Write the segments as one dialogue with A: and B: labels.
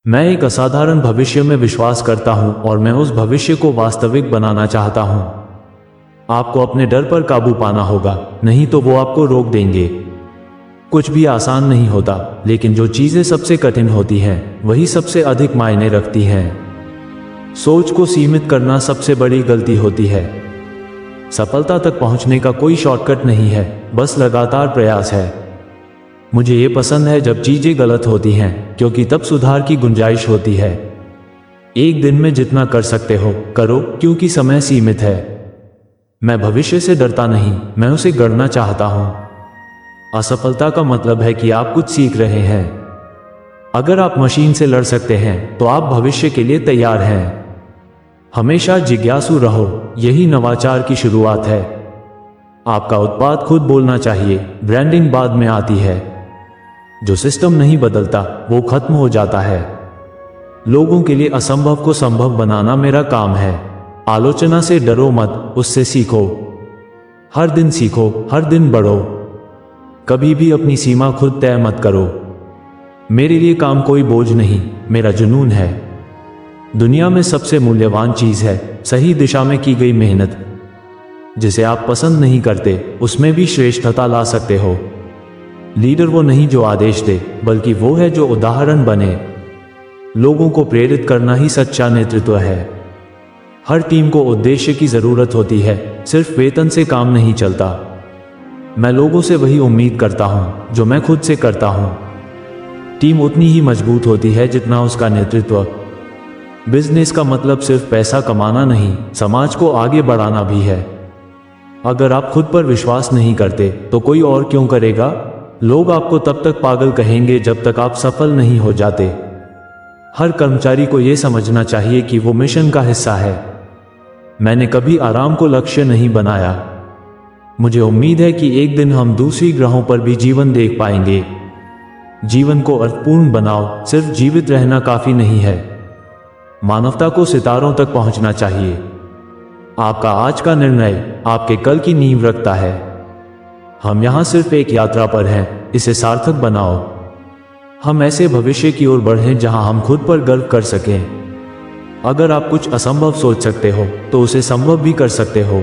A: मैं एक असाधारण भविष्य में विश्वास करता हूं और मैं उस भविष्य को वास्तविक बनाना चाहता हूं। आपको अपने डर पर काबू पाना होगा, नहीं तो वो आपको रोक देंगे। कुछ भी आसान नहीं होता, लेकिन जो चीजें सबसे कठिन होती हैं वही सबसे अधिक मायने रखती हैं। सोच को सीमित करना सबसे बड़ी गलती होती है। सफलता तक पहुंचने का कोई शॉर्टकट नहीं है, बस लगातार प्रयास है। मुझे ये पसंद है जब चीजें गलत होती हैं, क्योंकि तब सुधार की गुंजाइश होती है। एक दिन में जितना कर सकते हो करो, क्योंकि समय सीमित है। मैं भविष्य से डरता नहीं, मैं उसे गढ़ना चाहता हूं। असफलता का मतलब है कि आप कुछ सीख रहे हैं। अगर आप मशीन से लड़ सकते हैं तो आप भविष्य के लिए तैयार हैं। हमेशा जिज्ञासु रहो, यही नवाचार की शुरुआत है। आपका उत्पाद खुद बोलना चाहिए, ब्रांडिंग बाद में आती है। जो सिस्टम नहीं बदलता वो खत्म हो जाता है। लोगों के लिए असंभव को संभव बनाना मेरा काम है। आलोचना से डरो मत, उससे सीखो। हर दिन सीखो, हर दिन बढ़ो। कभी भी अपनी सीमा खुद तय मत करो। मेरे लिए काम कोई बोझ नहीं, मेरा जुनून है। दुनिया में सबसे मूल्यवान चीज है सही दिशा में की गई मेहनत। जिसे आप पसंद नहीं करते उसमें भी श्रेष्ठता ला सकते हो। लीडर वो नहीं जो आदेश दे, बल्कि वो है जो उदाहरण बने। लोगों को प्रेरित करना ही सच्चा नेतृत्व है। हर टीम को उद्देश्य की जरूरत होती है, सिर्फ वेतन से काम नहीं चलता। मैं लोगों से वही उम्मीद करता हूं जो मैं खुद से करता हूं। टीम उतनी ही मजबूत होती है जितना उसका नेतृत्व। बिजनेस का मतलब सिर्फ पैसा कमाना नहीं, समाज को आगे बढ़ाना भी है। अगर आप खुद पर विश्वास नहीं करते तो कोई और क्यों करेगा? लोग आपको तब तक पागल कहेंगे जब तक आप सफल नहीं हो जाते। हर कर्मचारी को यह समझना चाहिए कि वो मिशन का हिस्सा है। मैंने कभी आराम को लक्ष्य नहीं बनाया। मुझे उम्मीद है कि एक दिन हम दूसरी ग्रहों पर भी जीवन देख पाएंगे। जीवन को अर्थपूर्ण बनाओ, सिर्फ जीवित रहना काफी नहीं है। मानवता को सितारों तक पहुंचना चाहिए। आपका आज का निर्णय आपके कल की नींव रखता है। हम यहां सिर्फ एक यात्रा पर हैं, इसे सार्थक बनाओ। हम ऐसे भविष्य की ओर बढ़ें जहां हम खुद पर गर्व कर सकें। अगर आप कुछ असंभव सोच सकते हो तो उसे संभव भी कर सकते हो।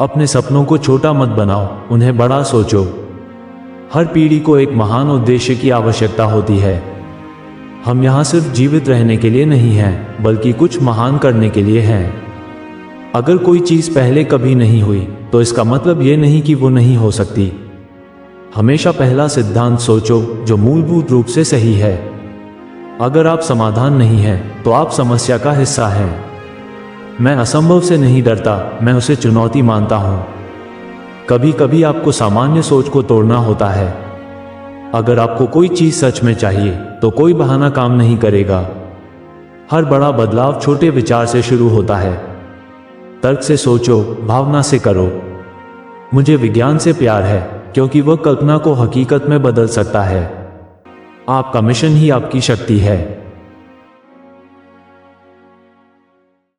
A: अपने सपनों को छोटा मत बनाओ, उन्हें बड़ा सोचो। हर पीढ़ी को एक महान उद्देश्य की आवश्यकता होती है। हम यहाँ सिर्फ जीवित रहने के लिए नहीं हैं, बल्कि कुछ महान करने के लिए हैं। अगर कोई चीज पहले कभी नहीं हुई तो इसका मतलब ये नहीं कि वो नहीं हो सकती। हमेशा पहला सिद्धांत सोचो जो मूलभूत रूप से सही है। अगर आप समाधान नहीं हैं तो आप समस्या का हिस्सा हैं। मैं असंभव से नहीं डरता, मैं उसे चुनौती मानता हूं। कभी कभी आपको सामान्य सोच को तोड़ना होता है। अगर आपको कोई चीज सच में चाहिए तो कोई बहाना काम नहीं करेगा। हर बड़ा बदलाव छोटे विचार से शुरू होता है। तर्क से सोचो, भावना से करो। मुझे विज्ञान से प्यार है, क्योंकि वह कल्पना को हकीकत में बदल सकता है। आपका मिशन ही आपकी शक्ति है।